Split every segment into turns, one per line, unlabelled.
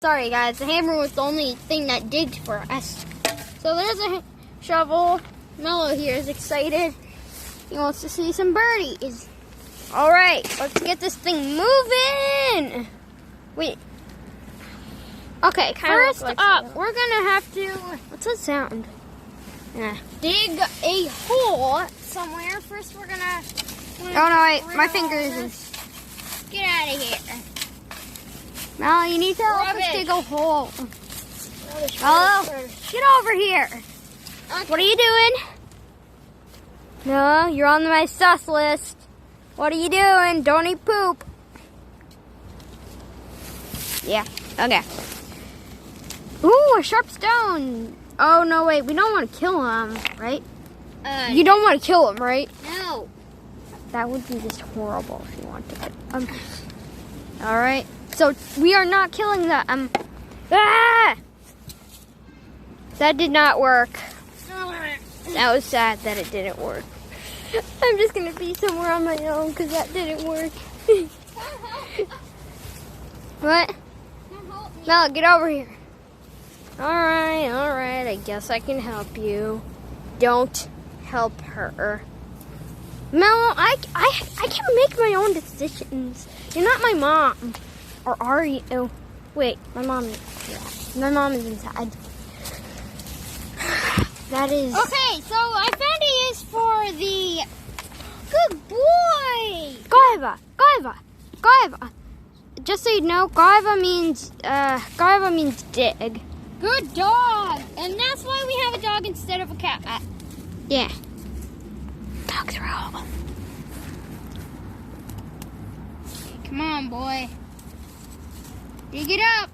Sorry guys, the hammer was the only thing that digged for us. So there's a shovel. Melo here is excited. He wants to see some birdies. All right, let's get this thing moving. Wait. Okay, first up, we're gonna have to, what's that sound? Dig a hole somewhere. First we're gonna, oh no, wait, my fingers. Get out of here. Melo, you need to help us dig a hole. Melo, get over here. Okay. What are you doing? No, you're on my sus list. What are you doing? Don't eat poop. Yeah, okay. Ooh, a sharp stone. Oh, no, wait, we don't want to kill him, right? You don't want to kill him, right?
No.
That would be just horrible if you want to kill him. All right, so we are not killing that. Ah! That did not work. That was sad that it didn't work. I'm just going to be somewhere on my own because that didn't work. What? Melo, get over here. All right. I guess I can help you. Don't help her. Melo, I can make my own decisions. You're not my mom. Or are you? Oh, wait, my mom is inside. That is...
Okay, so I found a use for the... Good boy!
Gaiva. Just so you know, Gaiva means dig.
Good dog! And that's why we have a dog instead of a cat.
Yeah. Dogs rule.
Come on, boy. Dig it up.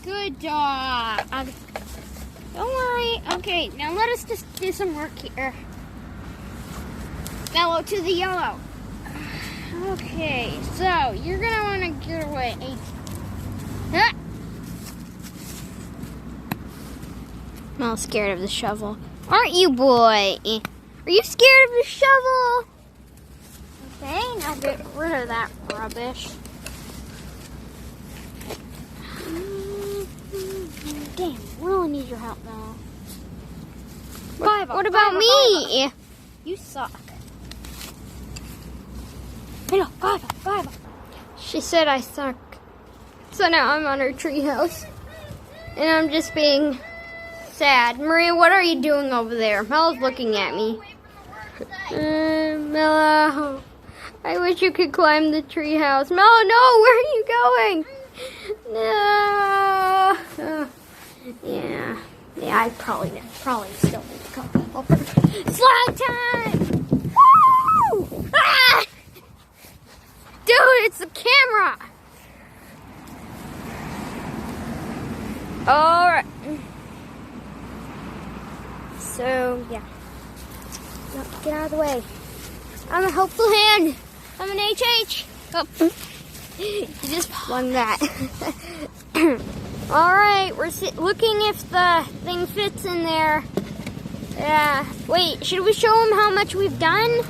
Good dog. Don't worry. Okay, now let us just do some work here. Melo, to the yellow. Okay, so you're gonna want to get away. Ah.
I'm all scared of the shovel. Aren't you, boy? Are you scared of the shovel? Okay, now get rid of that rubbish. Damn, really need your help now. What about me?
You suck.
Melo, Gaiva. She said I suck. So now I'm on her treehouse. And I'm just being sad. Maria, what are you doing over there? Melo's looking at me. Melo, I wish you could climb the treehouse. Melo, no, where are you going? No. Yeah, I probably still need to come over. Slide time! Woo! Ah! Dude, it's the camera! Alright. So, yeah. No, get out of the way. I'm a helpful hand. I'm an HH. Oh. You just flung that. Alright, we're looking if the thing fits in there. Yeah. Wait, should we show them how much we've done?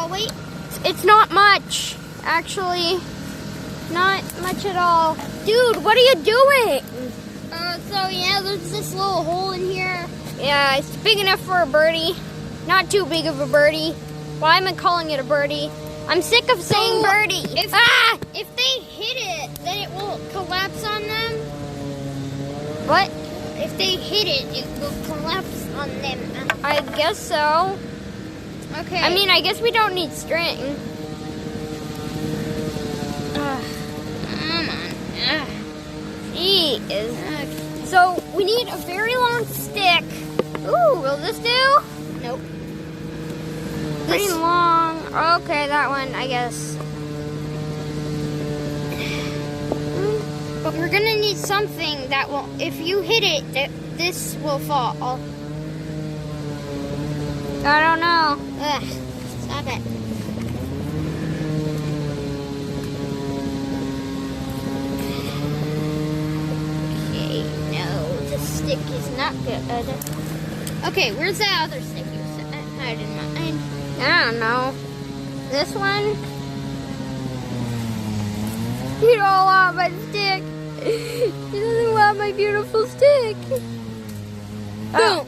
Wait.
It's not much, actually. Not much at all. Dude, what are you doing?
So yeah, there's this little hole in here.
Yeah, it's big enough for a birdie. Not too big of a birdie. Why am I calling it a birdie? I'm sick of saying birdie.
If they hit it, then it will collapse on them.
What?
If they hit it, it will collapse on them.
I guess so.
Okay.
I mean, I guess we don't need string.
Come on.
Jeez. So, we need a very long stick. Ooh, will this do?
Nope.
Pretty long. Okay, that one, I guess.
But we're gonna need something that will, if you hit it, this will fall.
I don't know.
Ugh, stop it. Okay, no, the stick is not good. Okay, where's the other stick you had in mind?
I don't know. This one? You don't want my stick. He doesn't want my beautiful stick.
Boom.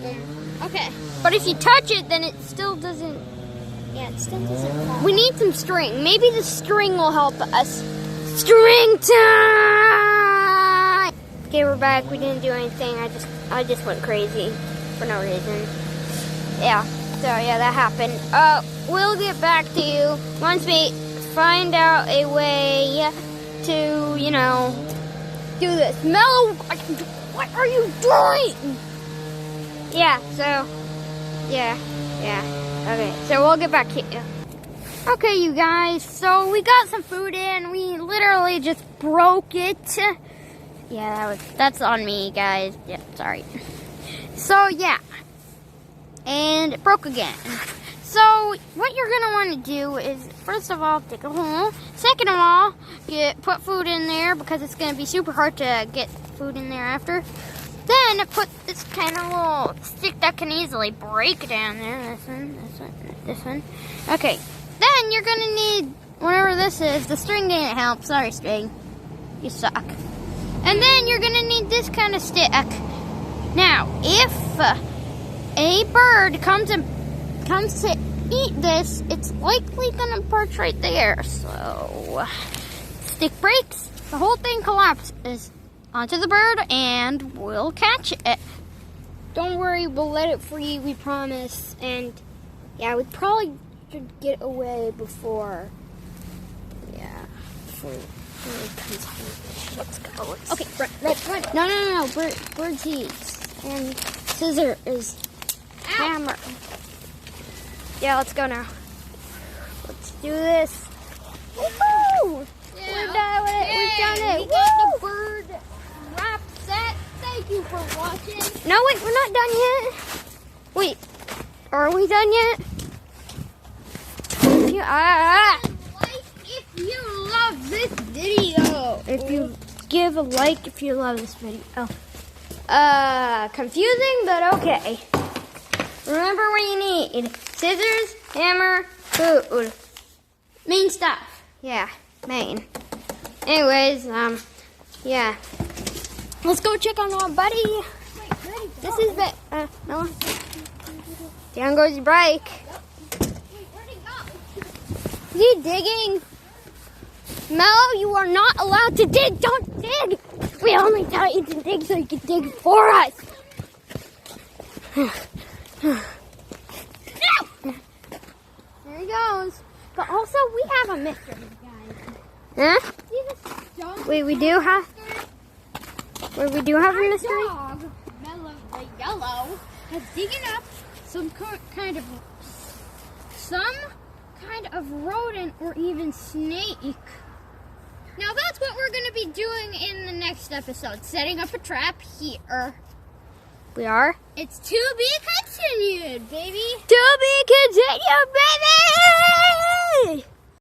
Okay.
But if you touch it, then it still doesn't.
Yeah, it still doesn't fall.
We need some string. Maybe the string will help us. String time! Okay, we're back. We didn't do anything. I just went crazy for no reason. Yeah. So yeah, that happened. We'll get back to you once we find out a way to, you know, do this. Melo, what are you doing? Yeah. So. Yeah. Okay, so we'll get back to you. Okay, you guys, so we got some food in. We literally just broke it. Yeah, that's on me, guys. Yeah, sorry. So, yeah. And it broke again. So, what you're going to want to do is, first of all, dig a hole. Second of all, put food in there because it's going to be super hard to get food in there after. Then put this kind of little stick that can easily break down there. This one. Okay. Then you're gonna need whatever this is. The string didn't help. Sorry, string. You suck. And then you're gonna need this kind of stick. Now, if a bird comes to eat this, it's likely gonna perch right there. So, stick breaks. The whole thing collapses onto the bird and we'll catch it. Don't worry, we'll let it free, we promise. And yeah, we probably should get away before it comes home. Let's go. Okay, run. No. Bird seeds and scissors, hammer. Yeah, let's go now. Let's do this. Woohoo!
Yeah,
We've done it.
We got the bird wrap set. Thank you for watching.
No, wait, we're not done yet. Wait, are we done yet?
Like if you love this video.
If you give a like if you love this video. Confusing, but okay. Remember what you need. Scissors, hammer, food. Main stuff. Yeah, main. Anyways, yeah. Let's go check on our buddy. This is no. Down goes your bike. Is he digging? Melo, you are not allowed to dig. Don't dig. We only tell you to dig so you can dig for us. There he goes. But also, we have a mystery, guys. Huh? Wait, we do have. Wait, we do have a mystery.
Dog, Melo the yellow, has digging up some kind of rodent or even snake. Now that's what we're going to be doing in the next episode, setting up a trap here.
We are?
It's to be continued, baby.
To be continued, baby!